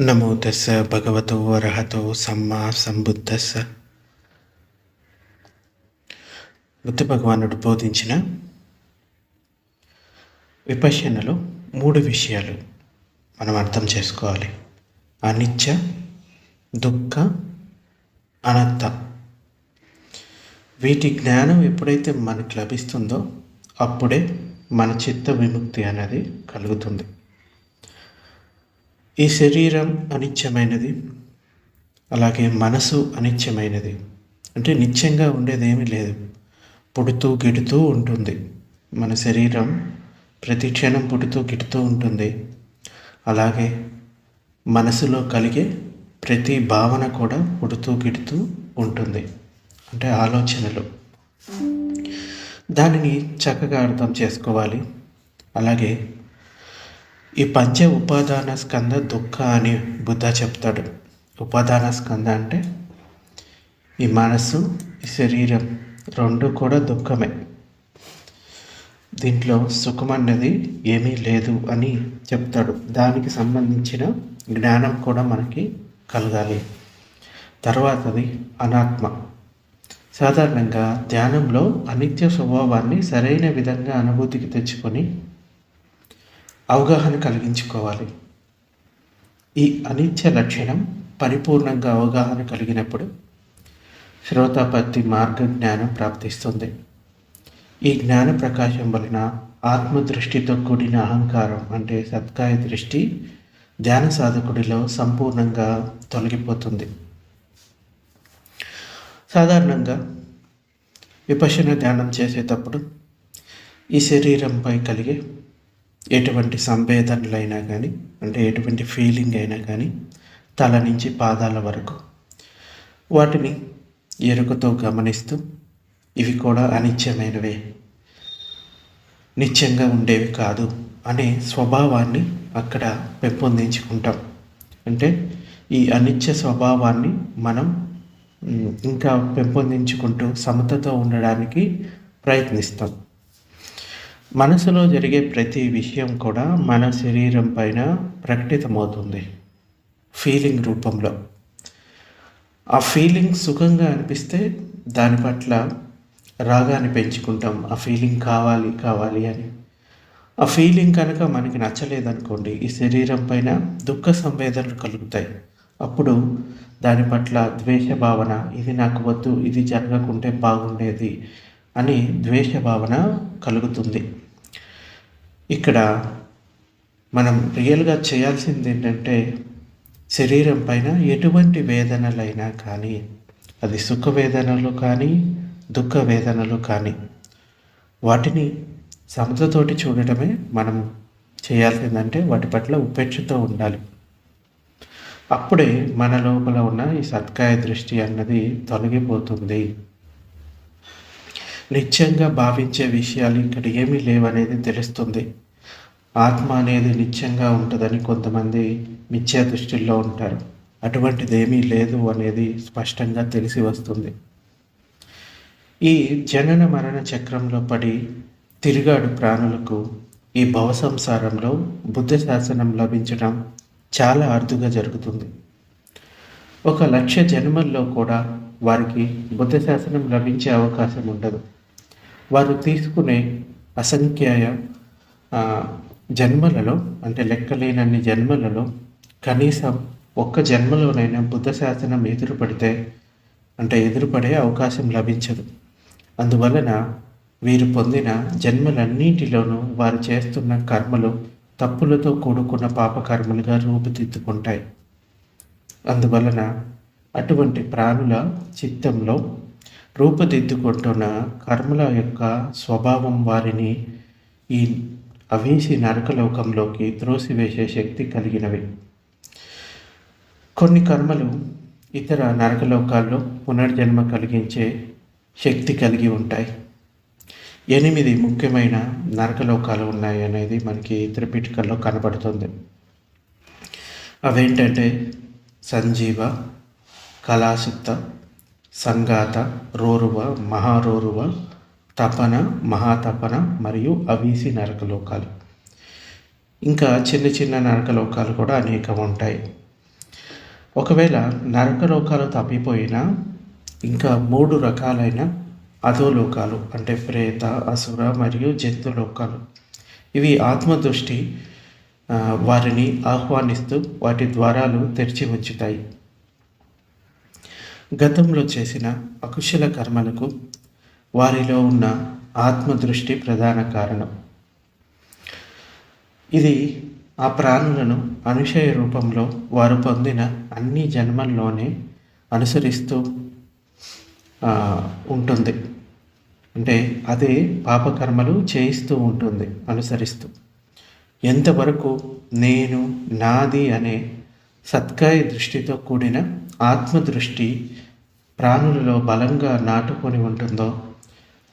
నమో తస్స భగవతో అర్హతో సమ్మా సంబుద్ధస్స. బుద్ధ భగవానుడు బోధించిన విపశ్యనలో 3 విషయాలు మనం అర్థం చేసుకోవాలి. అనిత్య, దుఃఖ, అనాత్మ. వీటి జ్ఞానం ఎప్పుడైతే మనకు లభిస్తుందో అప్పుడే మన చిత్త విముక్తి అనేది కలుగుతుంది. ఈ శరీరం అనిత్యమైనది, అలాగే మనసు అనిత్యమైనది. అంటే నిత్యంగా ఉండేది ఏమీ లేదు, పుడుతూ గిడుతూ ఉంటుంది. మన శరీరం ప్రతి క్షణం పుడుతూ గిడుతూ ఉంటుంది. అలాగే మనసులో కలిగే ప్రతి భావన కూడా పుడుతూ గిడుతూ ఉంటుంది, అంటే ఆలోచనలు. దానిని చక్కగా అర్థం చేసుకోవాలి. అలాగే ఈ పంచ ఉపాదాన స్కంద దుఃఖ అని బుద్ధ చెప్తాడు. ఉపాదాన స్కంద అంటే ఈ మనసు, ఈ శరీరం 2 కూడా దుఃఖమే. దీంట్లో సుఖం అన్నది ఏమీ లేదు అని చెప్తాడు. దానికి సంబంధించిన జ్ఞానం కూడా మనకి కలగాలి. తర్వాతది అనాత్మ. సాధారణంగా ధ్యానంలో అనిత్య స్వభావాన్ని సరైన విధంగా అనుభూతికి తెచ్చుకొని అవగాహన కలిగించుకోవాలి. ఈ అనిత్య లక్షణం పరిపూర్ణంగా అవగాహన కలిగినప్పుడు శ్రోతాపత్తి మార్గ జ్ఞానం ప్రాప్తిస్తుంది. ఈ జ్ఞాన ప్రకాశం వలన ఆత్మదృష్టితో కూడిన అహంకారం అంటే సత్కాయ దృష్టి ధ్యాన సాధకుడిలో సంపూర్ణంగా తొలగిపోతుంది. సాధారణంగా విపశ్యన ధ్యానం చేసేటప్పుడు ఈ శరీరంపై కలిగే ఎటువంటి సంవేదనలైనా కానీ, అంటే ఎటువంటి ఫీలింగ్ అయినా కానీ, తల నుంచి పాదాల వరకు వాటిని ఎరుకతో గమనిస్తూ ఇవి కూడా అనిత్యమైనవే, నిత్యంగా ఉండేవి కాదు అనే స్వభావాన్ని అక్కడ పెంపొందించుకుంటాం. అంటే ఈ అనిత్య స్వభావాన్ని మనం ఇంకా పెంపొందించుకుంటూ సమతతో ఉండడానికి ప్రయత్నిస్తాం. మనసులో జరిగే ప్రతి విషయం కూడా మన శరీరం పైన ప్రకటితమవుతుంది ఫీలింగ్ రూపంలో. ఆ ఫీలింగ్ సుఖంగా అనిపిస్తే దాని పట్ల రాగాన్ని పెంచుకుంటాం. ఆ ఫీలింగ్ కావాలి కావాలి అని. ఆ ఫీలింగ్ కనుక మనకి నచ్చలేదనుకోండి, ఈ శరీరం పైన దుఃఖ సంవేదనలు కలుగుతాయి. అప్పుడు దాని పట్ల ద్వేష భావన, ఇది నాకు వద్దు, ఇది జరగకుంటే బాగుండేది అని ద్వేష భావన కలుగుతుంది. ఇక్కడ మనం రియల్గా చేయాల్సింది ఏంటంటే, శరీరం పైన ఎటువంటి వేదనలైనా కానీ, అది సుఖ వేదనలు కానీ దుఃఖ వేదనలు కానీ, వాటిని సమతతోటి చూడటమే మనం చేయాల్సిందంటే వాటి పట్ల ఉపేక్షతో ఉండాలి. అప్పుడే మన లోపల ఉన్న ఈ సత్కాయ దృష్టి అన్నది తొలగిపోతుంది. నిత్యంగా భావించే విషయాలు ఇక్కడ ఏమీ లేవనేది తెలుస్తుంది. ఆత్మ అనేది నిత్యంగా ఉంటుందని కొంతమంది మిథ్యా దృష్టిల్లో ఉంటారు. అటువంటిది ఏమీ లేదు అనేది స్పష్టంగా తెలిసి వస్తుంది. ఈ జనన మరణ చక్రంలో పడి తిరిగాడు ప్రాణులకు ఈ భవ సంసారంలో బుద్ధ శాసనం లభించడం చాలా అరుదుగా జరుగుతుంది. 1,00,000 జన్మల్లో కూడా వారికి బుద్ధ శాసనం లభించే అవకాశం ఉండదు. వారు తీసుకునే అసంఖ్యాయ జన్మలలో, అంటే లెక్కలేనన్ని జన్మలలో కనీసం 1 జన్మలోనైనా బుద్ధ శాసనం ఎదురుపడే అవకాశం లభించదు. అందువలన వీరు పొందిన జన్మలన్నింటిలోనూ వారు చేస్తున్న కర్మలు తప్పులతో కూడుకున్న పాపకర్మలుగా రూపుదిద్దుకుంటాయి. అందువలన అటువంటి ప్రాణుల చిత్తంలో రూపుదిద్దుకుంటున్న కర్మల యొక్క స్వభావం వారిని ఈ అవేసి నరకలోకంలోకి త్రోసివేసే శక్తి కలిగినవి. కొన్ని కర్మలు ఇతర నరకలోకాల్లో పునర్జన్మ కలిగించే శక్తి కలిగి ఉంటాయి. 8 ముఖ్యమైన నరకలోకాలు ఉన్నాయి అనేది మనకి త్రిపిటకల్లో కనబడుతుంది. అవేంటంటే సంజీవ, కళాసుప్త, సంగాత, రోరువ, మహారోరువ, తపన, మహాతపన మరియు అవీసి నరకలోకాలు. ఇంకా చిన్న చిన్న నరకలోకాలు కూడా అనేకం ఉంటాయి. ఒకవేళ నరకలోకాలు తప్పిపోయినా ఇంకా 3 రకాలైన అధోలోకాలు అంటే ప్రేత, అసుర మరియు జంతులోకాలు. ఇవి ఆత్మదృష్టి వారిని ఆహ్వానిస్తూ వాటి ద్వారాలు తెరిచి ఉంచుతాయి. గతంలో చేసిన అకుశల కర్మలకు వారిలో ఉన్న ఆత్మదృష్టి ప్రధాన కారణం. ఇది ఆ ప్రాణులను అనుశయ రూపంలో వారు పొందిన అన్ని జన్మల్లోనే అనుసరిస్తూ ఉంటుంది. అంటే అదే పాపకర్మలు చేయిస్తూ ఉంటుంది అనుసరిస్తూ. ఎంతవరకు నేను, నాది అనే సత్కాయ దృష్టితో కూడిన ఆత్మదృష్టి ప్రాణులలో బలంగా నాటుకొని ఉంటుందో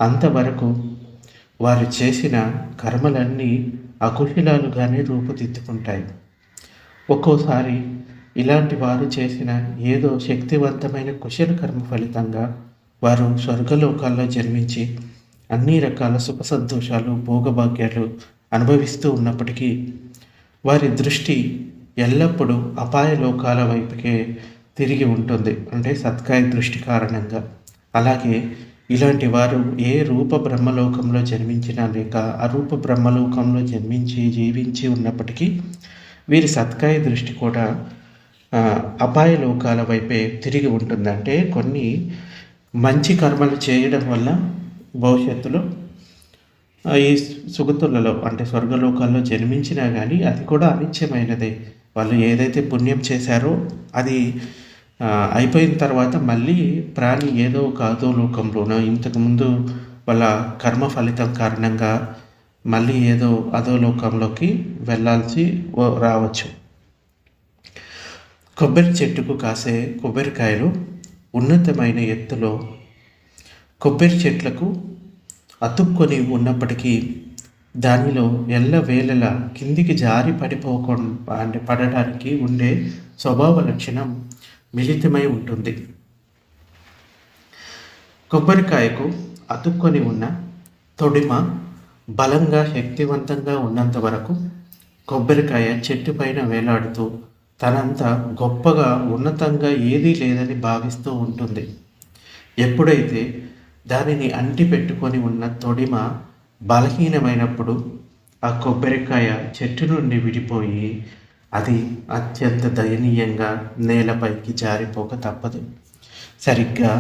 అంతవరకు వారు చేసిన కర్మలన్నీ అకుశలాలుగానే రూపుదిద్దుకుంటాయి. ఒక్కోసారి ఇలాంటి వారు చేసిన ఏదో శక్తివంతమైన కుశల కర్మ ఫలితంగా వారు స్వర్గలోకాల్లో జన్మించి అన్ని రకాల సుఖ సంతోషాలు, భోగభాగ్యాలు అనుభవిస్తూ ఉన్నప్పటికీ వారి దృష్టి ఎల్లప్పుడూ అపాయ లోకాల వైపుకే తిరిగి ఉంటుంది. అంటే సత్కాయ దృష్టి కారణంగా. అలాగే ఇలాంటి వారు ఏ రూప బ్రహ్మలోకంలో జన్మించినా లేక అరూప బ్రహ్మలోకంలో జీవించి ఉన్నప్పటికీ వీరి సత్కాయ దృష్టి కూడా అపాయ లోకాల వైపే తిరిగి ఉంటుంది. అంటే కొన్ని మంచి కర్మలు చేయడం వల్ల భవిష్యత్తులో ఈ సుగతులలో అంటే స్వర్గలోకాల్లో జన్మించినా కానీ అది కూడా అనిత్యమైనదే. వాళ్ళు ఏదైతే పుణ్యం చేశారో అది అయిపోయిన తర్వాత మళ్ళీ ప్రాణి ఏదో ఒక అధోలోకంలోనో ఇంతకుముందు వాళ్ళ కర్మ ఫలితం కారణంగా మళ్ళీ ఏదో అధోలోకంలోకి వెళ్ళాల్సి రావచ్చు. కొబ్బరి చెట్టుకు కాసే కొబ్బరికాయలు ఉన్నతమైన ఎత్తులో కొబ్బరి చెట్లకు అతుక్కొని ఉన్నప్పటికీ దానిలో ఎల్లవేళలా కిందికి జారి పడిపోకుండా పడడానికి ఉండే స్వభావ లక్షణం మిళితమై ఉంటుంది. కొబ్బరికాయకు అతుక్కొని ఉన్న తొడిమ బలంగా శక్తివంతంగా ఉన్నంత వరకు కొబ్బరికాయ చెట్టు పైన వేలాడుతూ తనంతా గొప్పగా ఉన్నతంగా ఏదీ లేదని భావిస్తూ ఉంటుంది. ఎప్పుడైతే దానిని అంటి పెట్టుకొని ఉన్న తొడిమ బలహీనమైనప్పుడు ఆ కొబ్బరికాయ చెట్టు నుండి విడిపోయి అది అత్యంత దయనీయంగా నేలపైకి జారిపోక తప్పదు. సరిగ్గా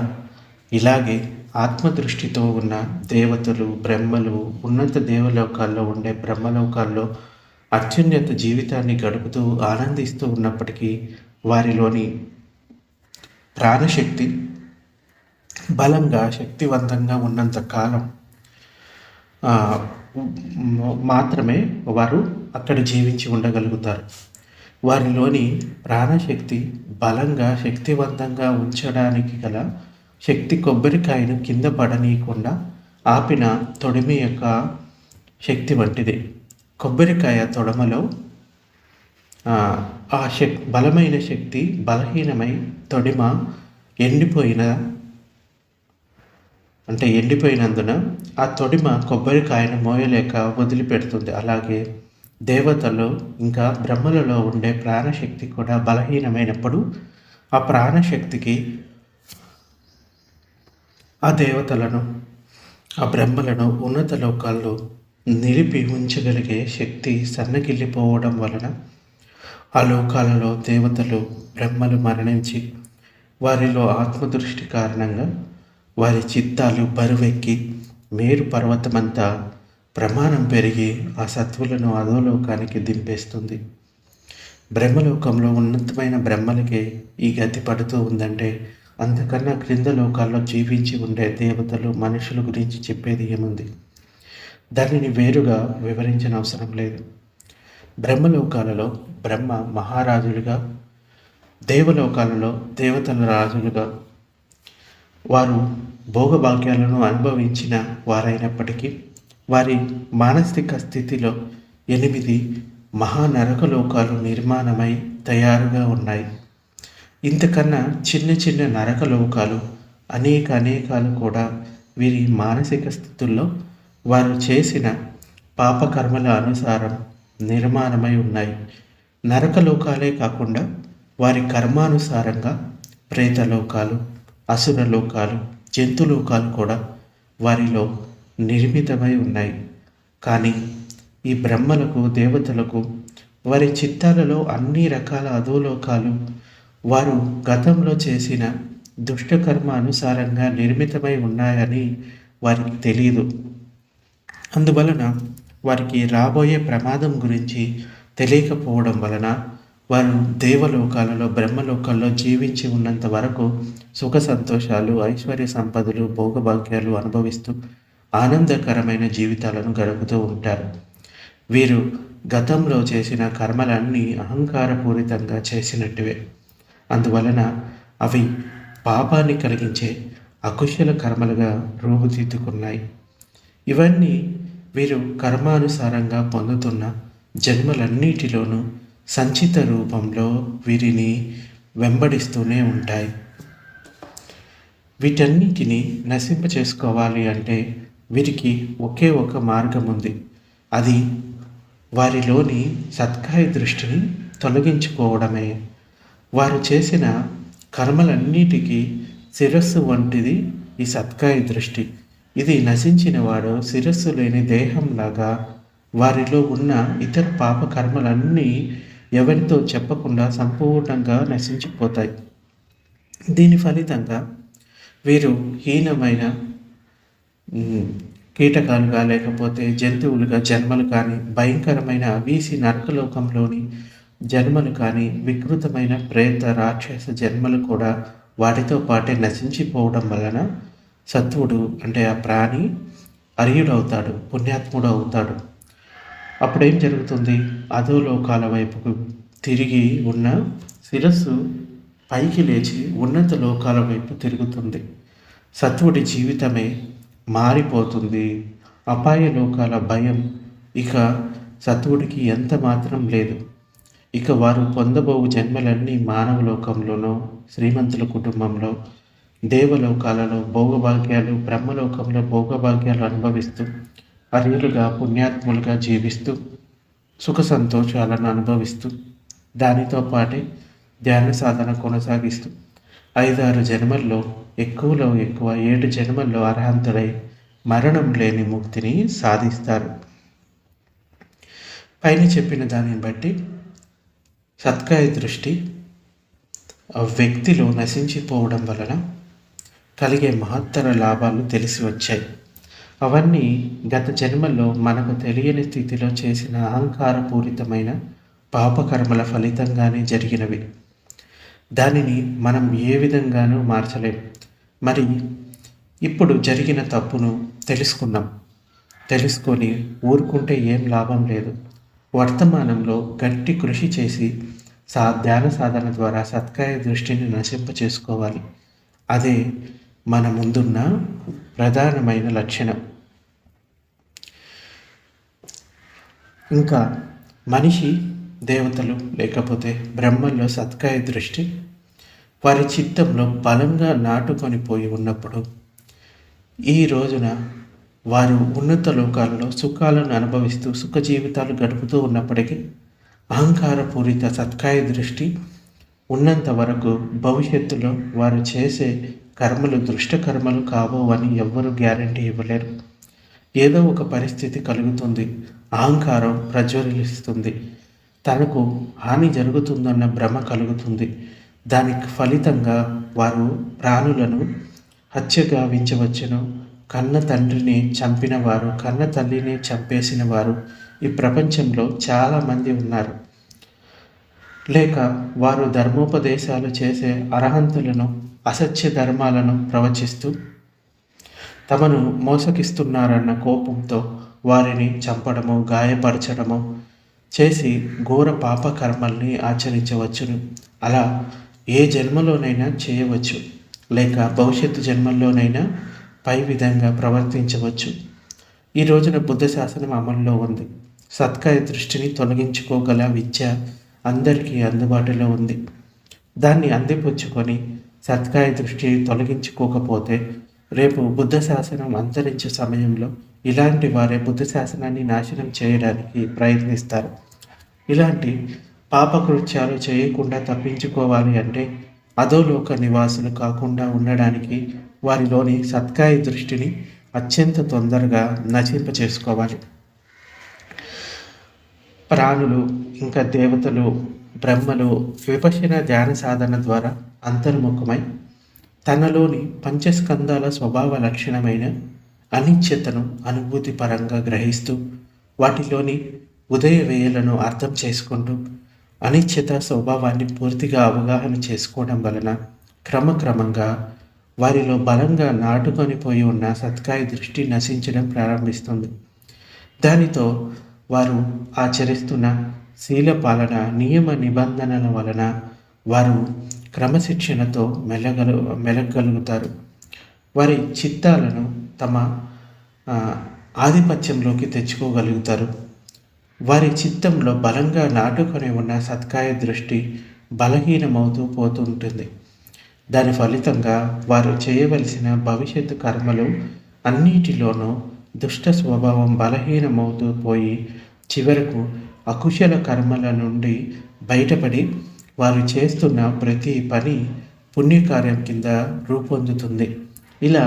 ఇలాగే ఆత్మదృష్టితో ఉన్న దేవతలు, బ్రహ్మలు ఉన్నత దేవలోకాల్లో ఉండే బ్రహ్మలోకాల్లో అత్యున్నత జీవితాన్ని గడుపుతూ ఆనందిస్తూ ఉన్నప్పటికీ వారిలోని ప్రాణశక్తి బలంగా శక్తివంతంగా ఉన్నంత కాలం మాత్రమే వారు అక్కడ జీవించి ఉండగలుగుతారు. వారిలోని ప్రాణశక్తి బలంగా శక్తివంతంగా ఉంచడానికి గల శక్తి కొబ్బరికాయను కింద పడనీయకుండా ఆపిన తొడిమి యొక్క శక్తి వంటిది. కొబ్బరికాయ తొడమలో ఆ బలమైన శక్తి బలహీనమై తొడిమ ఎండిపోయినందున ఆ తొడిమ కొబ్బరికాయను మోయలేక వదిలిపెడుతుంది. అలాగే దేవతలు ఇంకా బ్రహ్మలలో ఉండే ప్రాణశక్తి కూడా బలహీనమైనప్పుడు ఆ ప్రాణశక్తికి ఆ దేవతలను, ఆ బ్రహ్మలను ఉన్నత లోకాల్లో నిలిపి ఉంచగలిగే శక్తి సన్నగిల్లిపోవడం వలన ఆ లోకాలలో దేవతలు, బ్రహ్మలు మరణించి వారిలో ఆత్మదృష్టి కారణంగా వారి చిత్తాలు బరువెక్కి మేరు పర్వతమంతా ప్రమాణం పెరిగి ఆ సత్వులను అధోలోకానికి దింపేస్తుంది. బ్రహ్మలోకంలో ఉన్నతమైన బ్రహ్మలకే ఈ గతి పడుతూ ఉందంటే అంతకన్నా క్రింద లోకాల్లో జీవించి ఉండే దేవతలు, మనుషుల గురించి చెప్పేది ఏముంది? దానిని వేరుగా వివరించిన అవసరం లేదు. బ్రహ్మలోకాలలో బ్రహ్మ మహారాజులుగా, దేవలోకాలలో దేవతల రాజులుగా వారు భోగభాగ్యాలను అనుభవించిన వారైనప్పటికీ వారి మానసిక స్థితిలో 8 మహానరకలోకాలు నిర్మాణమై తయారుగా ఉన్నాయి. ఇంతకన్నా చిన్న చిన్న నరకలోకాలు అనేకాలు కూడా వీరి మానసిక స్థితుల్లో వారు చేసిన పాపకర్మల అనుసారం నిర్మాణమై ఉన్నాయి. నరకలోకాలే కాకుండా వారి కర్మానుసారంగా ప్రేతలోకాలు, అసురలోకాలు, జంతులోకాలు కూడా వారిలో నిర్మితమై ఉన్నాయి. కానీ ఈ బ్రహ్మలకు, దేవతలకు వారి చిత్తాలలో అన్ని రకాల అధోలోకాలు వారు గతంలో చేసిన దుష్టకర్మ అనుసారంగా నిర్మితమై ఉన్నాయని వారికి తెలియదు. అందువలన వారికి రాబోయే ప్రమాదం గురించి తెలియకపోవడం వలన వారు దేవలోకాలలో, బ్రహ్మలోకాల్లో జీవించి ఉన్నంత వరకు సుఖ సంతోషాలు, ఐశ్వర్య సంపదలు, భోగభాగ్యాలు అనుభవిస్తూ ఆనందకరమైన జీవితాలను గడుపుతూ ఉంటారు. వీరు గతంలో చేసిన కర్మలన్నీ అహంకారపూరితంగా చేసినట్టువే. అందువలన అవి పాపాన్ని కలిగించే అకుశల కర్మలుగా రూపుదిద్దుకున్నాయి. ఇవన్నీ వీరు కర్మానుసారంగా పొందుతున్న జన్మలన్నిటిలోనూ సంచిత రూపంలో వీరిని వెంబడిస్తూనే ఉంటాయి. వీటన్నిటిని నశింప చేసుకోవాలి అంటే వీరికి ఒకే ఒక మార్గం ఉంది. అది వారిలోని సత్కాయ దృష్టిని తొలగించుకోవడమే. వారు చేసిన కర్మలన్నిటికీ శిరస్సు వంటిది ఈ సత్కాయ దృష్టి. ఇది నశించిన వాడు శిరస్సు లేని దేహంలాగా వారిలో ఉన్న ఇతర పాప కర్మలన్నీ ఎవరితో చెప్పకుండా సంపూర్ణంగా నశించిపోతాయి. దీని ఫలితంగా వీరు హీనమైన కీటకాలుగా లేకపోతే జంతువులుగా జన్మలు కానీ, భయంకరమైన అవీసి నరకలోకంలోని జన్మలు కానీ, వికృతమైన ప్రేత రాక్షస జన్మలు కూడా వాటితో పాటే నశించిపోవడం వలన సత్వుడు అంటే ఆ ప్రాణి అర్హుడవుతాడు, పుణ్యాత్ముడు అవుతాడు. అప్పుడేం జరుగుతుంది? అధోలోకాల వైపుకు తిరిగి ఉన్న శిరస్సు పైకి లేచి ఉన్నత లోకాల వైపు తిరుగుతుంది. సత్వుడి జీవితమే మారిపోతుంది. అపాయ లోకాల భయం ఇక సత్వుడికి ఎంత మాత్రం లేదు. ఇక వారు పొందబోవు జన్మలన్నీ మానవ లోకంలోనో, శ్రీమంతుల కుటుంబంలో, దేవలోకాలలో భోగభాగ్యాలు, బ్రహ్మలోకంలో భోగభాగ్యాలు అనుభవిస్తూ అర్హులుగా, పుణ్యాత్ములుగా జీవిస్తూ సుఖ సంతోషాలను అనుభవిస్తూ దానితో పాటే ధ్యాన సాధన కొనసాగిస్తూ 5-6 జన్మల్లో ఎక్కువలో ఎక్కువ 7 జన్మల్లో అర్హంతుడై మరణం లేని ముక్తిని సాధిస్తారు. పైన చెప్పిన దానిని బట్టి సత్కాయ దృష్టి ఆ వ్యక్తిలో నశించిపోవడం వలన కలిగే మహత్తర లాభాలు తెలిసి వచ్చాయి. అవన్నీ గత జన్మల్లో మనకు తెలియని స్థితిలో చేసిన అహంకారపూరితమైన పాపకర్మల ఫలితంగానే జరిగినవి. దానిని మనం ఏ విధంగానూ మార్చలేం. మరి ఇప్పుడు జరిగిన తప్పును తెలుసుకొని ఊరుకుంటే ఏం లాభం లేదు. వర్తమానంలో గట్టి కృషి చేసి ధ్యాన సాధన ద్వారా సత్కాయ దృష్టిని నశింప చేసుకోవాలి. అదే మన ముందున్న ప్రధానమైన లక్షణం. ఇంకా మనిషి, దేవతలు లేకపోతే బ్రహ్మల్లో సత్కాయ దృష్టి వారి చిత్తంలో బలంగా నాటుకొని పోయి ఉన్నప్పుడు ఈ రోజున వారు ఉన్నత లోకాలలో సుఖాలను అనుభవిస్తూ సుఖ జీవితాలు గడుపుతూ ఉన్నప్పటికీ అహంకారపూరిత సత్కాయ దృష్టి ఉన్నంత వరకు భవిష్యత్తులో వారు చేసే కర్మలు దుష్టకర్మలు కావో అని ఎవ్వరూ గ్యారంటీ ఇవ్వలేరు. ఏదో ఒక పరిస్థితి కలుగుతుంది, అహంకారం ప్రజ్వలిస్తుంది, తనకు హాని జరుగుతుందన్న భ్రమ కలుగుతుంది. దానికి ఫలితంగా వారు ప్రాణులను హత్య గావించవచ్చును. కన్న తండ్రిని చంపిన వారు, కన్న తల్లిని చంపేసిన వారు ఈ ప్రపంచంలో చాలామంది ఉన్నారు. లేక వారు ధర్మోపదేశాలు చేసే అర్హంతులను, అసత్య ధర్మాలను ప్రవచిస్తూ తమను మోసగిస్తున్నారన్న కోపంతో వారిని చంపడము, గాయపరచడము చేసి ఘోర పాప కర్మల్ని ఆచరించవచ్చును. అలా ఏ జన్మలోనైనా చేయవచ్చు, లేక భవిష్యత్తు జన్మల్లోనైనా పై విధంగా ప్రవర్తించవచ్చు. ఈ రోజున బుద్ధ శాసనం అమల్లో ఉంది. సత్కాయ దృష్టిని తొలగించుకోగల విద్య అందరికీ అందుబాటులో ఉంది. దాన్ని అందిపుచ్చుకొని సత్కాయ దృష్టిని తొలగించుకోకపోతే రేపు బుద్ధ శాసనం అంతరించే సమయంలో ఇలాంటి వారే బుద్ధ శాసనాన్ని నాశనం చేయడానికి ప్రయత్నిస్తారు. ఇలాంటి పాపకృత్యాలు చేయకుండా తప్పించుకోవాలి అంటే అధోలోక నివాసులు కాకుండా ఉండడానికి వారిలోని సత్కాయ దృష్టిని అత్యంత తొందరగా నశింప చేసుకోవాలి. ప్రాణులు ఇంకా దేవతలు, బ్రహ్మలు విపశ్యన ధ్యాన సాధన ద్వారా అంతర్ముఖమై తనలోని పంచస్కందాల స్వభావ లక్షణమైన అనిత్యతను అనుభూతి పరంగా గ్రహిస్తూ వాటిలోని ఉదయ వేయలను అర్థం చేసుకుంటూ అనిశ్చిత స్వభావాన్ని పూర్తిగా అవగాహన చేసుకోవడం వలన క్రమక్రమంగా వారిలో బలంగా నాటుకొని పోయి ఉన్న సత్కాయ దృష్టి నశించడం ప్రారంభిస్తుంది. దానితో వారు ఆచరిస్తున్న శీల పాలన, నియమ నిబంధనల వలన వారు క్రమశిక్షణతో మెలగలుగుతారు. వారి చిత్తాలను తమ ఆధిపత్యంలోకి తెచ్చుకోగలుగుతారు. వారి చిత్తంలో బలంగా నాటుకొని ఉన్న సత్కాయ దృష్టి బలహీనమవుతూ పోతుంటుంది. దాని ఫలితంగా వారు చేయవలసిన భవిష్యత్తు కర్మలు అన్నిటిలోనూ దుష్ట స్వభావం బలహీనమవుతూ పోయి చివరకు అకుశల కర్మల నుండి బయటపడి వారు చేస్తున్న ప్రతి పని పుణ్యకార్యం కింద రూపొందుతుంది. ఇలా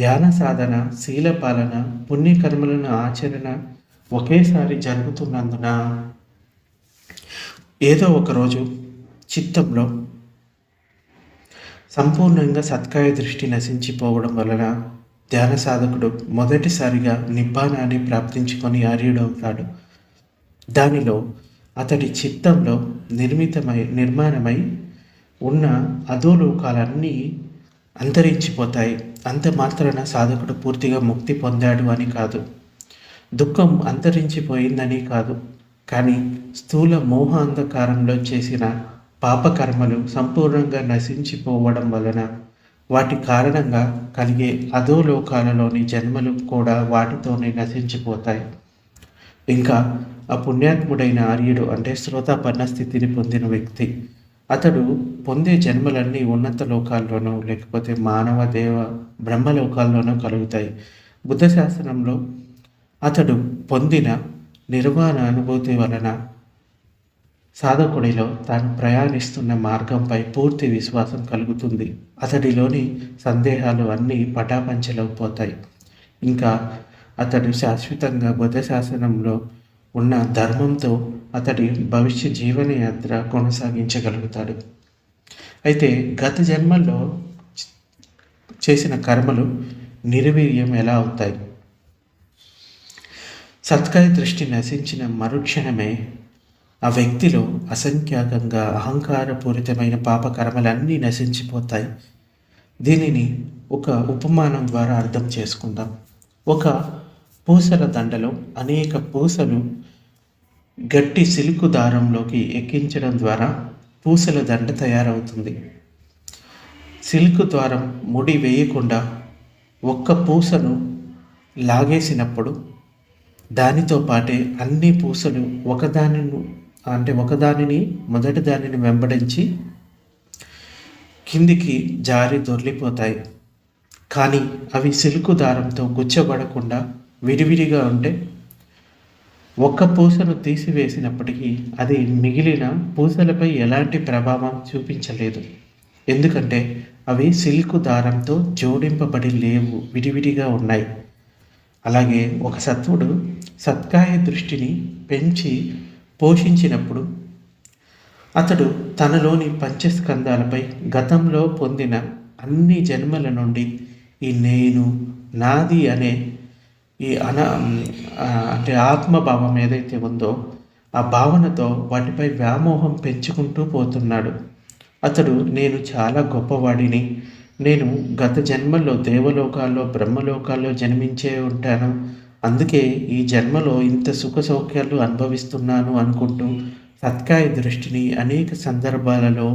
ధ్యాన సాధన, శీల పాలన, పుణ్యకర్మలను ఆచరణ ఒకేసారి జరుగుతున్నందున ఏదో ఒకరోజు చిత్తంలో సంపూర్ణంగా సత్కాయ దృష్టి నశించిపోవడం వలన ధ్యాన సాధకుడు మొదటిసారిగా నిబ్బానాన్ని ప్రాప్తించుకొని ఆర్యుడవుతాడు. దానిలో అతడి చిత్తంలో నిర్మాణమై ఉన్న అధోలోకాలన్నీ అంతరించిపోతాయి. అంత మాత్రాన సాధకుడు పూర్తిగా ముక్తి పొందాడు అని కాదు, దుఃఖం అంతరించిపోయిందని కాదు, కానీ స్థూల మోహ అంధకారంలో చేసిన పాపకర్మలు సంపూర్ణంగా నశించిపోవడం వలన వాటి కారణంగా కలిగే అధోలోకాలలోని జన్మలు కూడా వాటితోనే నశించిపోతాయి. ఇంకా ఆ పుణ్యాత్ముడైన ఆర్యుడు అంటే శ్రోతాపన్న స్థితిని పొందిన వ్యక్తి, అతడు పొందే జన్మలన్నీ ఉన్నత లోకాల్లోనూ లేకపోతే మానవ దేవ బ్రహ్మలోకాల్లోనూ కలుగుతాయి. బుద్ధ శాస్త్రంలో అతడు పొందిన నిర్వాణ అనుభూతి వలన సాధకుడిలో తాను ప్రయాణిస్తున్న మార్గంపై పూర్తి విశ్వాసం కలుగుతుంది. అతడిలోని సందేహాలు అన్నీ పటాపంచలైపోతాయి. ఇంకా అతడు శాశ్వతంగా బుద్ధ శాసనంలో ఉన్న ధర్మంతో అతడి భవిష్య జీవన యాత్ర కొనసాగించగలుగుతాడు. అయితే గత జన్మల్లో చేసిన కర్మలు నిర్వీర్యం ఎలా అవుతాయి? సత్కాయ దృష్టి నశించిన మరుక్షణమే ఆ వ్యక్తిలో అసంఖ్యాకంగా అహంకారపూరితమైన పాపకర్మలన్నీ నశించిపోతాయి. దీనిని ఒక ఉపమానం ద్వారా అర్థం చేసుకుందాం. ఒక పూసల దండలో అనేక పూసలు గట్టి సిల్కు దారంలోకి ఎక్కించడం ద్వారా పూసల దండ తయారవుతుంది. సిల్క్ ద్వారం ముడి వేయకుండా ఒక్క పూసను లాగేసినప్పుడు దానితో పాటే అన్ని పూసలు ఒకదానిని మొదటి దానిని వెంబడించి కిందికి జారి దొర్లిపోతాయి. కానీ అవి సిల్కు దారంతో గుచ్చబడకుండా విడివిడిగా ఉంటే ఒక్క పూసను తీసివేసినప్పటికీ అది మిగిలిన పూసలపై ఎలాంటి ప్రభావం చూపించలేదు. ఎందుకంటే అవి సిల్కు దారంతో జోడింపబడి లేవు, విడివిడిగా ఉన్నాయి. అలాగే ఒక సత్వుడు సత్కాయ దృష్టిని పెంచి పోషించినప్పుడు అతడు తనలోని పంచస్కందాలపై గతంలో పొందిన అన్ని జన్మల నుండి ఈ నేను, నాది అనే ఈ అంటే ఆత్మభావం ఏదైతే ఉందో ఆ భావనతో వాటిపై వ్యామోహం పెంచుకుంటూ పోతున్నాడు. అతడు నేను చాలా గొప్పవాడిని, నేను గత జన్మల్లో దేవలోకాల్లో బ్రహ్మలోకాల్లో జన్మించే ఉంటాను, అందుకే ఈ జన్మలో ఇంత సుఖ సౌఖ్యాలు అనుభవిస్తున్నాను అనుకుంటూ సత్కాయ దృష్టిని అనేక సందర్భాలలో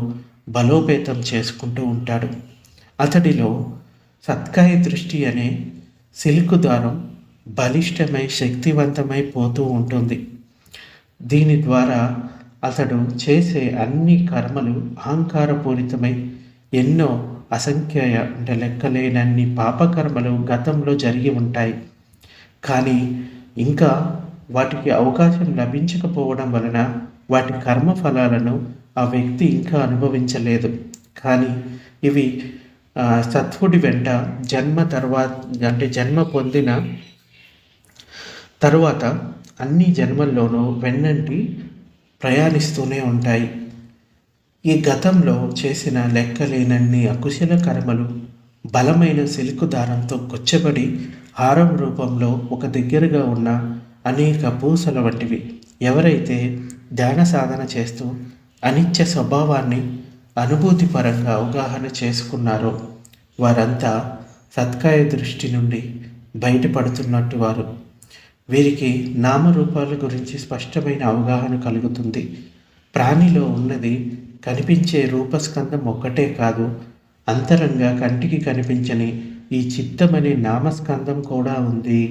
బలోపేతం చేసుకుంటూ ఉంటాడు. అతడిలో సత్కాయ దృష్టి అనే సిల్కు దారం బలిష్టమై శక్తివంతమై పోతూ ఉంటుంది. దీని ద్వారా అతడు చేసే అన్ని కర్మలు అహంకారపూరితమై ఎన్నో అసంఖ్యాయ అంటే లెక్కలేనన్ని పాపకర్మలు గతంలో జరిగి ఉంటాయి. కానీ ఇంకా వాటికి అవకాశం లభించకపోవడం వలన వాటి కర్మ ఫలాలను ఆ వ్యక్తి ఇంకా అనుభవించలేదు. కానీ ఇవి సత్వుడి వెంట జన్మ తర్వాత, అంటే జన్మ పొందిన తరువాత అన్ని జన్మల్లోనూ వెన్నంటి ప్రయాణిస్తూనే ఉంటాయి. ఈ గతంలో చేసిన లెక్కలేనన్ని అకుశల కర్మలు బలమైన సిల్కు దారంతో కొచ్చబడి హారం రూపంలో ఒక దగ్గరగా ఉన్న అనేక పూసల వంటివి. ఎవరైతే ధ్యాన సాధన చేస్తూ అనిత్య స్వభావాన్ని అనుభూతిపరంగా అవగాహన చేసుకున్నారో వారంతా సత్కాయ దృష్టి నుండి బయటపడుతున్నట్టు వారు. వీరికి నామరూపాల గురించి స్పష్టమైన అవగాహన కలుగుతుంది. ప్రాణిలో ఉన్నది కనిపించే రూపస్కందం ఒక్కటే కాదు, అంతరంగా కంటికి కనిపించని ఈ చిత్తమనే నామస్కందం కూడా ఉంది.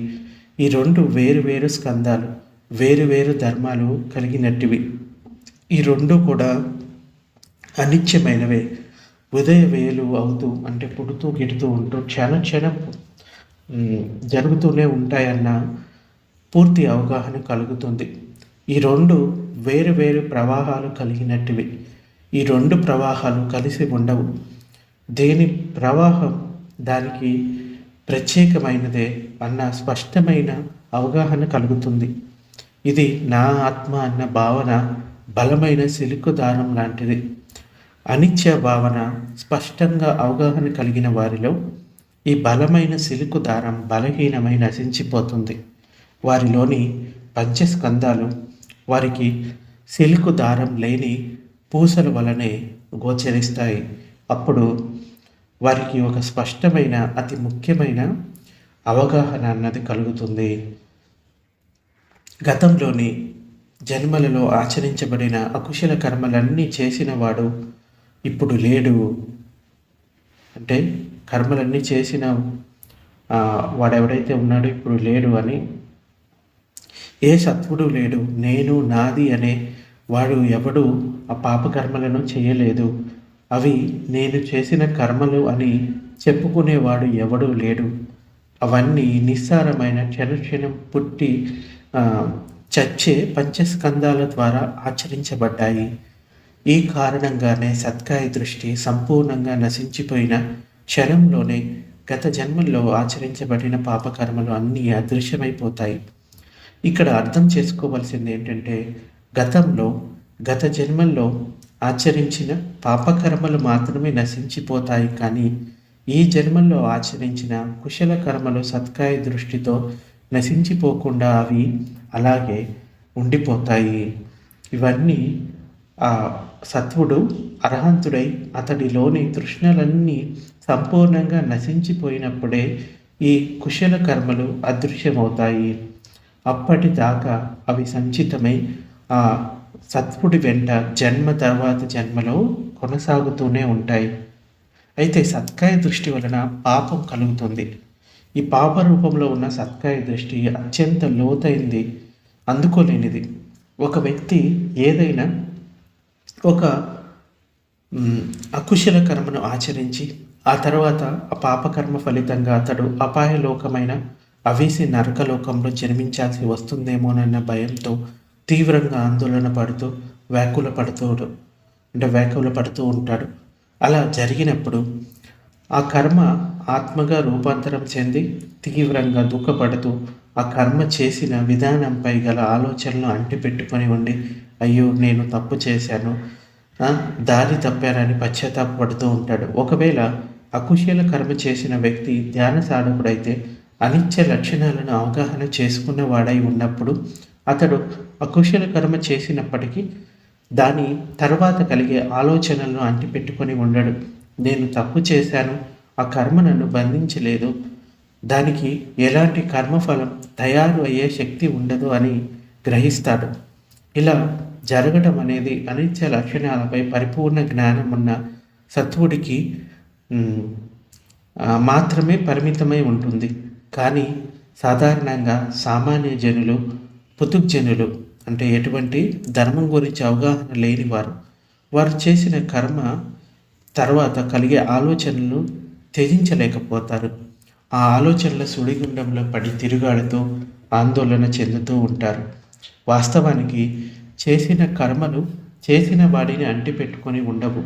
ఈ రెండు వేరు స్కందాలు, వేరు ధర్మాలు కలిగినట్టివి. ఈ రెండు కూడా అనిత్యమైనవే. ఉదయ వేలు అవుతూ, అంటే పుడుతూ గిడుతూ ఉంటూ క్షణం జరుగుతూనే ఉంటాయన్న పూర్తి అవగాహన కలుగుతుంది. ఈ రెండు వేరు ప్రవాహాలు కలిగినట్టివి. ఈ రెండు ప్రవాహాలు కలిసి ఉండవు. దేని ప్రవాహం దానికి ప్రత్యేకమైనదే అన్న స్పష్టమైన అవగాహన కలుగుతుంది. ఇది నా ఆత్మ అన్న భావన బలమైన సిలుకు దారం లాంటిది. అనిత్య భావన స్పష్టంగా అవగాహన కలిగిన వారిలో ఈ బలమైన సిలుకు దారం బలహీనమై నశించిపోతుంది. వారిలోని పంచస్కందాలు వారికి సిల్కు దారం లేని పూసల వలనే గోచరిస్తాయి. అప్పుడు వారికి ఒక స్పష్టమైన అతి ముఖ్యమైన అవగాహన అన్నది కలుగుతుంది. గతంలోని జన్మలలో ఆచరించబడిన అకుశల కర్మలన్నీ చేసిన వాడు ఇప్పుడు లేడు. అంటే కర్మలన్నీ చేసిన వాడెవడైతే ఉన్నాడో ఇప్పుడు లేడు అని, ఏ సత్వుడు లేడు. నేను నాది అనే వాడు ఎవడు ఆ పాపకర్మలను చేయలేదు. అవి నేను చేసిన కర్మలు అని చెప్పుకునేవాడు ఎవడూ లేడు. అవన్నీ నిస్సారమైన క్షణక్షణం పుట్టి చచ్చే పంచస్కందాల ద్వారా ఆచరించబడ్డాయి. ఈ కారణంగానే సత్కాయ దృష్టి సంపూర్ణంగా నశించిపోయిన క్షణంలోనే గత జన్మల్లో ఆచరించబడిన పాపకర్మలు అన్నీ అదృశ్యమైపోతాయి. ఇక్కడ అర్థం చేసుకోవాల్సింది ఏంటంటే, గత జన్మల్లో ఆచరించిన పాపకర్మలు మాత్రమే నశించిపోతాయి, కానీ ఈ జన్మల్లో ఆచరించిన కుశల కర్మలు సత్కాయ దృష్టితో నశించిపోకుండా అవి అలాగే ఉండిపోతాయి. ఇవన్నీ ఆ సత్వుడు అర్హంతుడై అతడిలోని తృష్ణలన్నీ సంపూర్ణంగా నశించిపోయినప్పుడే ఈ కుశల కర్మలు అదృశ్యమవుతాయి. అప్పటిదాకా అవి సంచితమై ఆ సత్వుడి వెంట జన్మ తర్వాత జన్మలో కొనసాగుతూనే ఉంటాయి. అయితే సత్కాయ దృష్టి వలన పాపం కలుగుతుంది. ఈ పాప రూపంలో ఉన్న సత్కాయ దృష్టి అత్యంత లోతైంది, అందుకోలేనిది. ఒక వ్యక్తి ఏదైనా ఒక అకుశల కర్మను ఆచరించి ఆ తర్వాత ఆ పాపకర్మ ఫలితంగా అతడు అపాయలోకమైన అవేసి నరకలోకంలో జన్మించాల్సి వస్తుందేమోనన్న భయంతో తీవ్రంగా ఆందోళన పడుతూ వ్యాకుల పడుతూ ఉంటాడు. అలా జరిగినప్పుడు ఆ కర్మ ఆత్మగా రూపాంతరం చెంది తీవ్రంగా దుఃఖపడుతూ ఆ కర్మ చేసిన విధానంపై గల ఆలోచనలు అంటిపెట్టుకొని ఉండి, అయ్యో నేను తప్పు చేశాను, దారి తప్పానని పశ్చాత్తాపడుతూ ఉంటాడు. ఒకవేళ అకుశల కర్మ చేసిన వ్యక్తి ధ్యాన సాధకుడైతే అనిత్య లక్షణాలను అవగాహన చేసుకున్న వాడై ఉన్నప్పుడు అతడు అకుశల కర్మ చేసినప్పటికీ దాని తర్వాత కలిగే ఆలోచనలను అంటిపెట్టుకొని ఉండడు. నేను తప్పు చేశాను, ఆ కర్మ నన్ను బంధించలేదు, దానికి ఎలాంటి కర్మఫలం తయారు అయ్యే శక్తి ఉండదు అని గ్రహిస్తాడు. ఇలా జరగడం అనేది అనిత్య లక్షణాలపై పరిపూర్ణ జ్ఞానం ఉన్న సత్వుడికి మాత్రమే పరిమితమై ఉంటుంది. కానీ సాధారణంగా సామాన్య జనులు, పుతుగ్జనులు, అంటే ఎటువంటి ధర్మం గురించి అవగాహన లేని వారు చేసిన కర్మ తర్వాత కలిగే ఆలోచనలను త్యజించలేకపోతారు. ఆ ఆలోచనల సుడిగుండంలో పడి తిరుగాడుతూ ఆందోళన చెందుతూ ఉంటారు. వాస్తవానికి చేసిన కర్మలు చేసిన వాడిని అంటిపెట్టుకొని ఉండవు.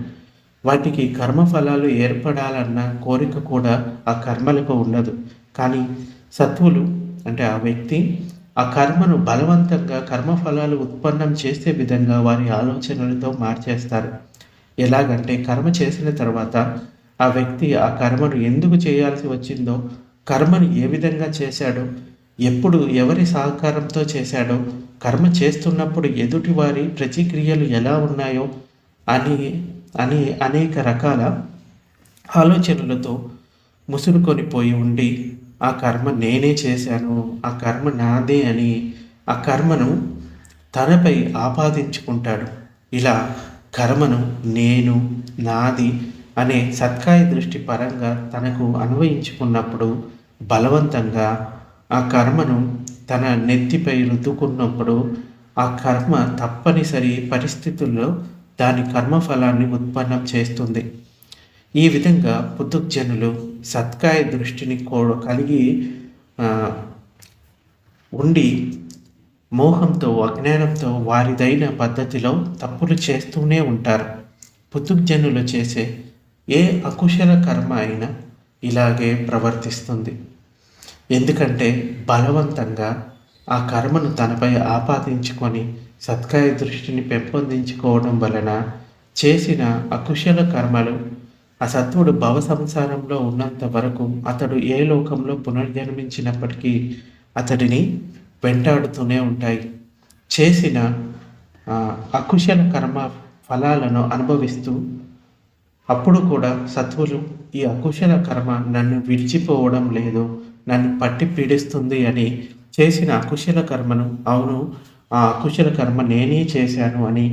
వాటికి కర్మఫలాలు ఏర్పడాలన్న కోరిక కూడా ఆ కర్మలకు ఉండదు. కానీ సత్వులు అంటే ఆ వ్యక్తి ఆ కర్మను బలవంతంగా కర్మఫలాలు ఉత్పన్నం చేసే విధంగా వారి ఆలోచనలతో మార్చేస్తారు. ఎలాగంటే కర్మ చేసిన తర్వాత ఆ వ్యక్తి ఆ కర్మను ఎందుకు చేయాల్సి వచ్చిందో, కర్మను ఏ విధంగా చేశాడో, ఎప్పుడు ఎవరి సహకారంతో చేశాడో, కర్మ చేస్తున్నప్పుడు ఎదుటివారి ప్రతిక్రియలు ఎలా ఉన్నాయో అని అని అనేక రకాల ఆలోచనలతో ముసురుకొని పోయి ఉండి ఆ కర్మ నేనే చేశాను, ఆ కర్మ నాదే అని ఆ కర్మను తనపై ఆపాదించుకుంటాడు. ఇలా కర్మను నేను, నాది అనే సత్కాయ దృష్టి పరంగా తనకు అన్వయించుకున్నప్పుడు బలవంతంగా ఆ కర్మను తన నెత్తిపై రుద్దుకున్నప్పుడు ఆ కర్మ తప్పనిసరి పరిస్థితుల్లో దాని కర్మఫలాన్ని ఉత్పన్నం చేస్తుంది. ఈ విధంగా పుతుగ్జనులు సత్కాయ దృష్టిని కలిగి ఉండి మోహంతో అజ్ఞానంతో వారిదైన పద్ధతిలో తప్పులు చేస్తూనే ఉంటారు. పుతుగ్జనులు చేసే ఏ అకుశల కర్మ అయినా ఇలాగే ప్రవర్తిస్తుంది. ఎందుకంటే బలవంతంగా ఆ కర్మను తనపై ఆపాదించుకొని సత్కాయ దృష్టిని పెంపొందించుకోవడం వలన చేసిన అకుశల కర్మలు ఆ సత్వుడు భవ సంసారంలో ఉన్నంత వరకు అతడు ఏ లోకంలో పునర్జన్మించినప్పటికీ అతడిని వెంటాడుతూనే ఉంటాయి. చేసిన అకుశల కర్మ ఫలాలను అనుభవిస్తూ అప్పుడు కూడా సత్వులు ఈ అకుశల కర్మ నన్ను విడిచిపోవడం లేదు, నన్ను పట్టి పీడిస్తుంది అని చేసిన అకుశల కర్మను అవును ఆ అకుశల కర్మ నేనే చేశాను అని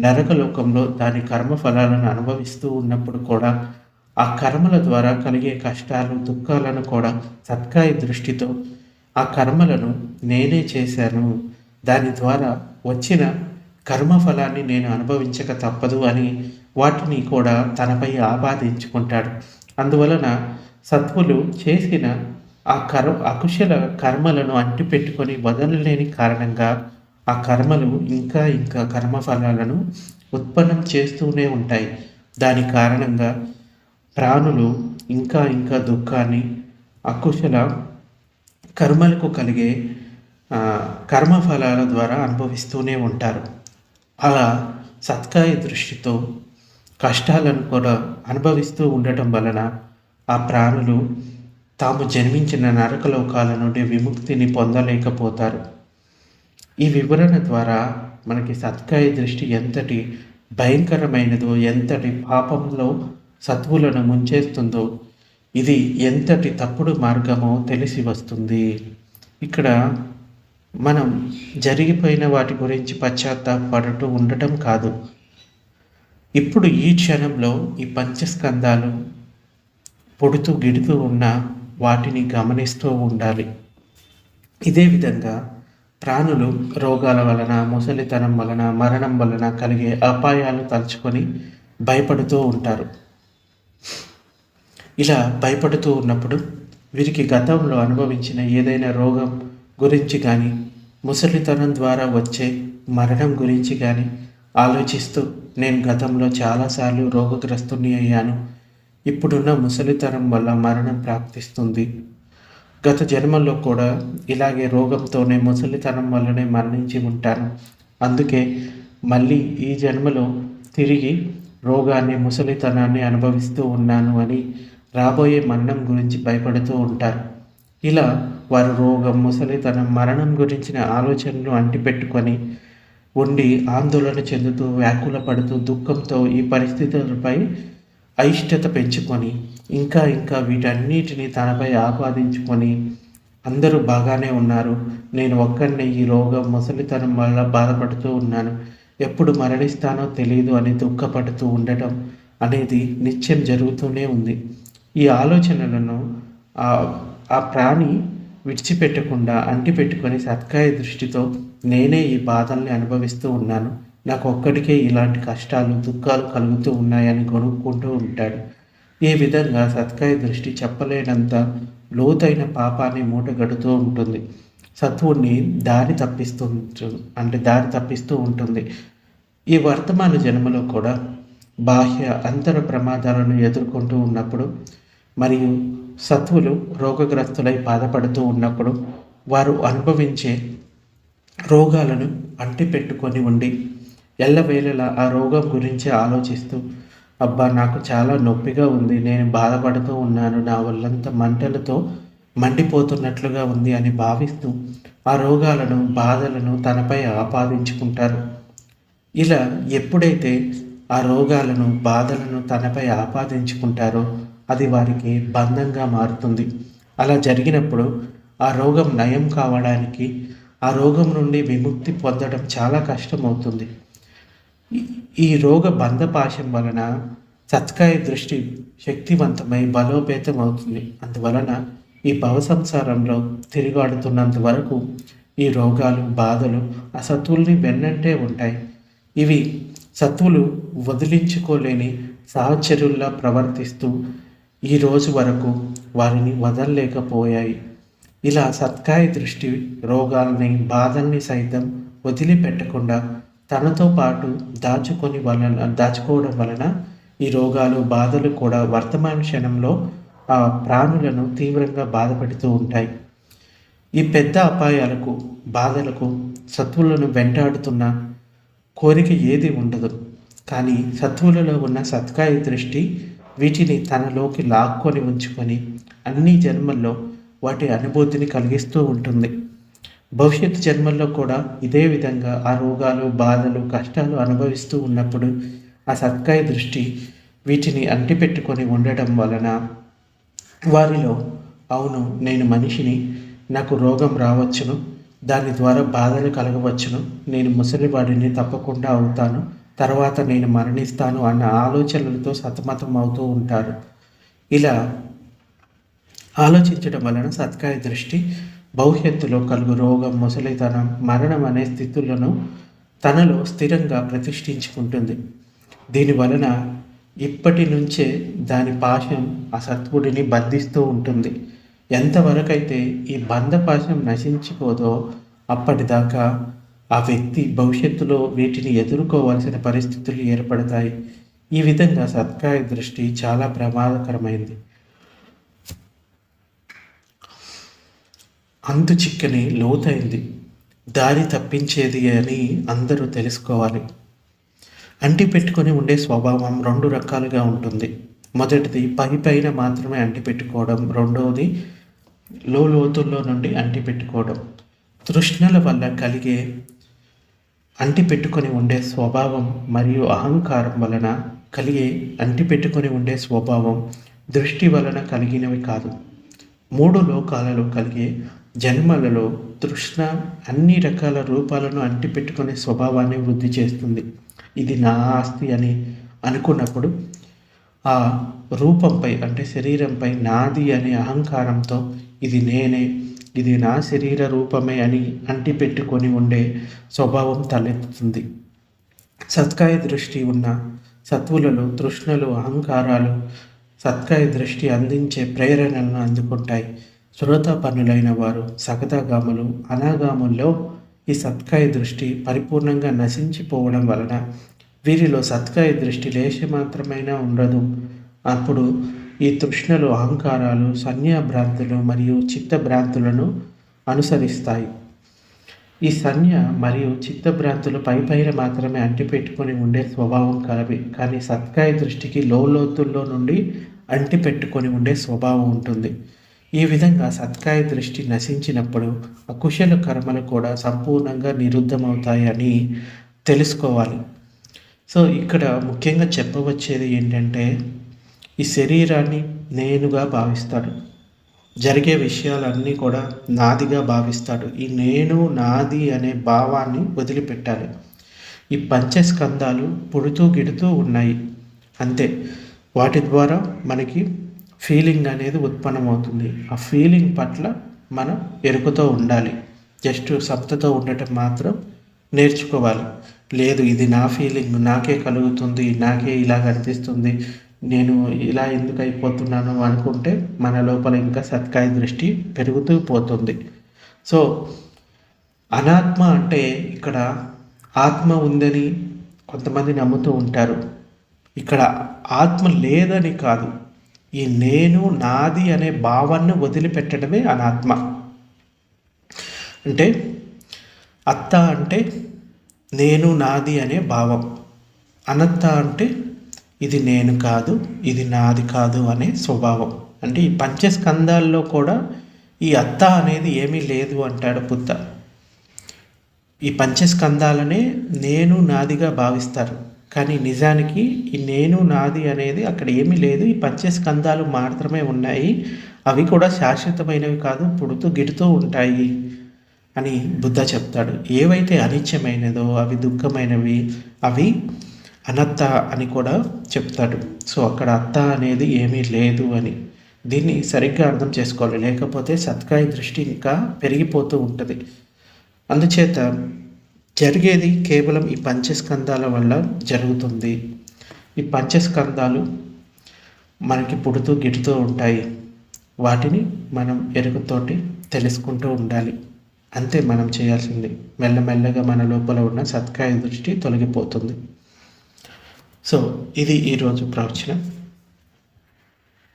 నరకలోకంలో దాని కర్మ ఫలాలను అనుభవిస్తూ ఉన్నప్పుడు కూడా ఆ కర్మల ద్వారా కలిగే కష్టాలు దుఃఖాలను కూడా సత్కాయ దృష్టితో ఆ కర్మలను నేనే చేశాను, దాని ద్వారా వచ్చిన కర్మఫలాన్ని నేను అనుభవించక తప్పదు అని వాటిని కూడా తనపై ఆపాదించుకుంటాడు. అందువలన సత్వులు చేసిన ఆ అకుశల కర్మలను అంటిపెట్టుకొని వదలలేని కారణంగా ఆ కర్మలు ఇంకా ఇంకా కర్మఫలాలను ఉత్పన్నం చేస్తూనే ఉంటాయి. దాని కారణంగా ప్రాణులు ఇంకా ఇంకా దుఃఖాన్ని అకుశల కర్మలకు కలిగే కర్మఫలాల ద్వారా అనుభవిస్తూనే ఉంటారు. అలా సత్కాయ దృష్టితో కష్టాలను కూడా అనుభవిస్తూ ఉండటం వలన ఆ ప్రాణులు తాము జన్మించిన నరకలోకాల నుండి విముక్తిని పొందలేకపోతారు. ఈ వివరణ ద్వారా మనకి సత్కాయ దృష్టి ఎంతటి భయంకరమైనదో, ఎంతటి పాపంలో సత్వులను ముంచేస్తుందో, ఇది ఎంతటి తప్పుడు మార్గమో తెలిసి వస్తుంది. ఇక్కడ మనం జరిగిపోయిన వాటి గురించి పశ్చాత్తాపడుతూ ఉండటం కాదు, ఇప్పుడు ఈ క్షణంలో ఈ పంచస్కందాలు పుడుతూ గిడుతూ ఉన్న వాటిని గమనిస్తూ ఉండాలి. ఇదే విధంగా ప్రాణులు రోగాల వలన, ముసలితనం వలన, మరణం వలన కలిగే అపాయాలు తలుచుకొని భయపడుతూ ఉంటారు. ఇలా భయపడుతూ ఉన్నప్పుడు వీరికి గతంలో అనుభవించిన ఏదైనా రోగం గురించి కానీ, ముసలితనం ద్వారా వచ్చే మరణం గురించి కానీ ఆలోచిస్తూ నేను గతంలో చాలాసార్లు రోగగ్రస్తుని అయ్యాను, ఇప్పుడున్న ముసలితనం వల్ల మరణం ప్రాప్తిస్తుంది, గత జన్మల్లో కూడా ఇలాగే రోగంతోనే ముసలితనం వల్లనే మరణించి ఉంటాను, అందుకే మళ్ళీ ఈ జన్మలో తిరిగి రోగాన్ని ముసలితనాన్ని అనుభవిస్తూ ఉన్నాను అని రాబోయే మరణం గురించి భయపడుతూ ఉంటారు. ఇలా వారు రోగం, ముసలితనం, మరణం గురించిన ఆలోచనలు అంటిపెట్టుకొని ఉండి ఆందోళన చెందుతూ వ్యాకుల పడుతూ దుఃఖంతో ఈ పరిస్థితులపై అయిష్టత పెంచుకొని ఇంకా ఇంకా వీటన్నిటిని తనపై ఆపాదించుకొని అందరూ బాగానే ఉన్నారు, నేను ఒక్కడినే ఈ రోగం ముసలితనం వల్ల బాధపడుతూ ఉన్నాను, ఎప్పుడు మరణిస్తానో తెలియదు అని దుఃఖపడుతూ ఉండటం అనేది నిత్యం జరుగుతూనే ఉంది. ఈ ఆలోచనలను ఆ ప్రాణి విడిచిపెట్టకుండా అంటిపెట్టుకొని సత్కాయ దృష్టితో నేనే ఈ బాధల్ని అనుభవిస్తూ ఉన్నాను, నాకు ఒక్కడికే ఇలాంటి కష్టాలు దుఃఖాలు కలుగుతూ ఉన్నాయని కొనుక్కుంటూ ఉంటాడు. ఈ విధంగా సత్కాయ దృష్టి చెప్పలేనంత లోతైన పాపాన్ని మూటగడుతూ ఉంటుంది. సత్వుడిని దారి తప్పిస్తూ ఉంటుంది. ఈ వర్తమాన జన్మలో కూడా బాహ్య అంతర ప్రమాదాలను ఎదుర్కొంటూ ఉన్నప్పుడు మరియు సత్వులు రోగగ్రస్తులై బాధపడుతూ ఉన్నప్పుడు వారు అనుభవించే రోగాలను అంటిపెట్టుకొని ఉండి ఎల్లవేళలా ఆ రోగం గురించి ఆలోచిస్తూ, అబ్బా నాకు చాలా నొప్పిగా ఉంది, నేను బాధపడుతూ ఉన్నాను, నా ఒళ్ళంతా మంటలతో మండిపోతున్నట్లుగా ఉంది అని భావిస్తూ ఆ రోగాలను బాధలను తనపై ఆపాదించుకుంటారు. ఇలా ఎప్పుడైతే ఆ రోగాలను బాధలను తనపై ఆపాదించుకుంటారో అది వారికి బంధంగా మారుతుంది. అలా జరిగినప్పుడు ఆ రోగం నయం కావడానికి, ఆ రోగం నుండి విముక్తి పొందడం చాలా కష్టమవుతుంది. ఈ రోగ బంధపాశం వలన సత్కాయ దృష్టి శక్తివంతమై బలోపేతం అవుతుంది. అందువలన ఈ భవ సంసారంలో తిరిగాడుతున్నంత వరకు ఈ రోగాలు బాధలు ఆ సత్తుల్ని వెన్నంటే ఉంటాయి. ఇవి సత్తులు వదిలించుకోలేని సహచరుల్లా ప్రవర్తిస్తూ ఈ రోజు వరకు వారిని వదలలేకపోయాయి. ఇలా సత్కాయ దృష్టి రోగాల్ని బాధల్ని సైతం వదిలిపెట్టకుండా తనతో పాటు దాచుకోవడం వలన ఈ రోగాలు బాధలు కూడా వర్తమాన క్షణంలో ఆ ప్రాణులను తీవ్రంగా బాధపెడుతూ ఉంటాయి. ఈ పెద్ద అపాయాలకు బాధలకు సత్వులను వెంటాడుతున్న కోరిక ఏది ఉండదు. కానీ సత్వులలో ఉన్న సత్కాయ దృష్టి వీటిని తనలోకి లాక్కొని ఉంచుకొని అన్ని జన్మల్లో వాటి అనుభూతిని కలిగిస్తూ ఉంటుంది. భవిష్యత్తు జన్మల్లో కూడా ఇదే విధంగా ఆ రోగాలు బాధలు కష్టాలు అనుభవిస్తూ ఉన్నప్పుడు ఆ సత్కాయ దృష్టి వీటిని అంటిపెట్టుకొని ఉండటం వలన వారిలో అవును నేను మనిషిని, నాకు రోగం రావచ్చును, దాని ద్వారా బాధలు కలగవచ్చును, నేను ముసలివాడిని తప్పకుండా అవుతాను, తర్వాత నేను మరణిస్తాను అన్న ఆలోచనలతో సతమతం అవుతూ ఉంటారు. ఇలా ఆలోచించడం వలన సత్కాయ దృష్టి భవిష్యత్తులో కలుగు రోగం, ముసలితనం, మరణం అనే స్థితులను తనలో స్థిరంగా ప్రతిష్ఠించుకుంటుంది. దీనివలన ఇప్పటి నుంచే దాని పాశం ఆ సత్వుడిని బంధిస్తూ ఉంటుంది. ఎంతవరకైతే ఈ బంధపాశం నశించిపోదో అప్పటిదాకా ఆ వ్యక్తి భవిష్యత్తులో వీటిని ఎదుర్కోవాల్సిన పరిస్థితులు ఏర్పడతాయి. ఈ విధంగా సత్కాయ దృష్టి చాలా ప్రమాదకరమైంది. అంతు చిక్కని లోతైంది, దారి తప్పించేది అని అందరూ తెలుసుకోవాలి. అంటిపెట్టుకొని ఉండే స్వభావం రెండు రకాలుగా ఉంటుంది. మొదటిది పైన మాత్రమే అంటిపెట్టుకోవడం, రెండవది లోతుల్లో నుండి అంటిపెట్టుకోవడం. తృష్ణల వల్ల కలిగే అంటిపెట్టుకొని ఉండే స్వభావం మరియు అహంకారం వలన కలిగే అంటిపెట్టుకొని ఉండే స్వభావం దృష్టి వలన కలిగినవి కాదు. మూడు లోకాలలో కలిగే జన్మలలో తృష్ణ అన్ని రకాల రూపాలను అంటిపెట్టుకునే స్వభావాన్ని వృద్ధి చేస్తుంది. ఇది నా ఆస్తి అని అనుకున్నప్పుడు ఆ రూపంపై అంటే శరీరంపై నాది అనే అహంకారంతో ఇది నేనే, ఇది నా శరీర రూపమే అని అంటిపెట్టుకొని ఉండే స్వభావం తలెత్తుతుంది. సత్కాయ దృష్టి ఉన్న సత్వులలో తృష్ణలు, అహంకారాలు సత్కాయ దృష్టి అందించే ప్రేరణలను అందుకుంటాయి. శ్రోతాపన్నులైన వారు సగతగాములు, అనాగాముల్లో ఈ సత్కాయ దృష్టి పరిపూర్ణంగా నశించిపోవడం వలన వీరిలో సత్కాయ దృష్టి లేశమాత్రమైనా ఉండదు. అప్పుడు ఈ తృష్ణలు, అహంకారాలు, సంజ్ఞాభ్రాంతులు మరియు చిత్తభ్రాంతులను అనుసరిస్తాయి. ఈ సంజ్ఞ మరియు చిత్తభ్రాంతులు పైన మాత్రమే అంటిపెట్టుకొని ఉండే స్వభావం కలవి. కానీ సత్కాయ దృష్టికి లోతుల్లో నుండి అంటిపెట్టుకొని ఉండే స్వభావం ఉంటుంది. ఈ విధంగా సత్కాయ దృష్టి నశించినప్పుడు అకుశల కర్మలు కూడా సంపూర్ణంగా నిరుద్ధమవుతాయి అని తెలుసుకోవాలి. సో ఇక్కడ ముఖ్యంగా చెప్పవచ్చేది ఏంటంటే ఈ శరీరాన్ని నేనుగా భావిస్తాడు, జరిగే విషయాలన్నీ కూడా నాదిగా భావిస్తాడు. ఈ నేను నాది అనే భావాన్ని వదిలిపెట్టాలి. ఈ పంచస్కందాలు పుడుతూ గిడుతూ ఉన్నాయి అంతే. వాటి ద్వారా మనకి ఫీలింగ్ అనేది ఉత్పన్నమవుతుంది. ఆ ఫీలింగ్ పట్ల మనం ఎరుకతో ఉండాలి. జస్ట్ సప్తతో ఉండటం మాత్రం నేర్చుకోవాలి. లేదు ఇది నా ఫీలింగ్, నాకే కలుగుతుంది, నాకే ఇలా కనిపిస్తుంది, నేను ఇలా ఎందుకు అయిపోతున్నాను అనుకుంటే మన లోపల ఇంకా సత్కాయ దృష్టి పెరుగుతూ పోతుంది. సో అనాత్మ అంటే ఇక్కడ ఆత్మ ఉందని కొంతమంది నమ్ముతూ ఉంటారు. ఇక్కడ ఆత్మ లేదని కాదు, ఈ నేను నాది అనే భావాన్ని వదిలిపెట్టడమే అనాత్మ. అంటే అత్త అంటే నేను నాది అనే భావం, అనత్త అంటే ఇది నేను కాదు, ఇది నాది కాదు అనే స్వభావం. అంటే ఈ పంచస్కందాల్లో కూడా ఈ అత్త అనేది ఏమీ లేదు అంటాడు బుద్ధ. ఈ పంచస్కందాలనే నేను నాదిగా భావిస్తారు, కానీ నిజానికి ఈ నేను నాది అనేది అక్కడ ఏమీ లేదు. ఈ పంచస్కందాలు మాత్రమే ఉన్నాయి, అవి కూడా శాశ్వతమైనవి కాదు, పుడుతూ గిడుతూ ఉంటాయి అని బుద్ధ చెప్తాడు. ఏవైతే అనిత్యమైనదో అవి దుఃఖమైనవి, అవి అనత్త అని కూడా చెప్తాడు. సో అక్కడ అత్త అనేది ఏమీ లేదు అని దీన్ని సరిగ్గా అర్థం చేసుకోవాలి, లేకపోతే సత్కాయ దృష్టి ఇంకా పెరిగిపోతూ ఉంటుంది. అందుచేత జరిగేది కేవలం ఈ పంచస్కందాల వల్ల జరుగుతుంది. ఈ పంచస్కందాలు మనకి పుడుతూ గిడుతూ ఉంటాయి, వాటిని మనం ఎరుగుతోటి తెలుసుకుంటూ ఉండాలి. అంతే మనం చేయాల్సింది. మెల్లమెల్లగా మన లోపల ఉన్న సత్కాయ దృష్టి తొలగిపోతుంది. సో ఇది ఈరోజు ప్రవచనం.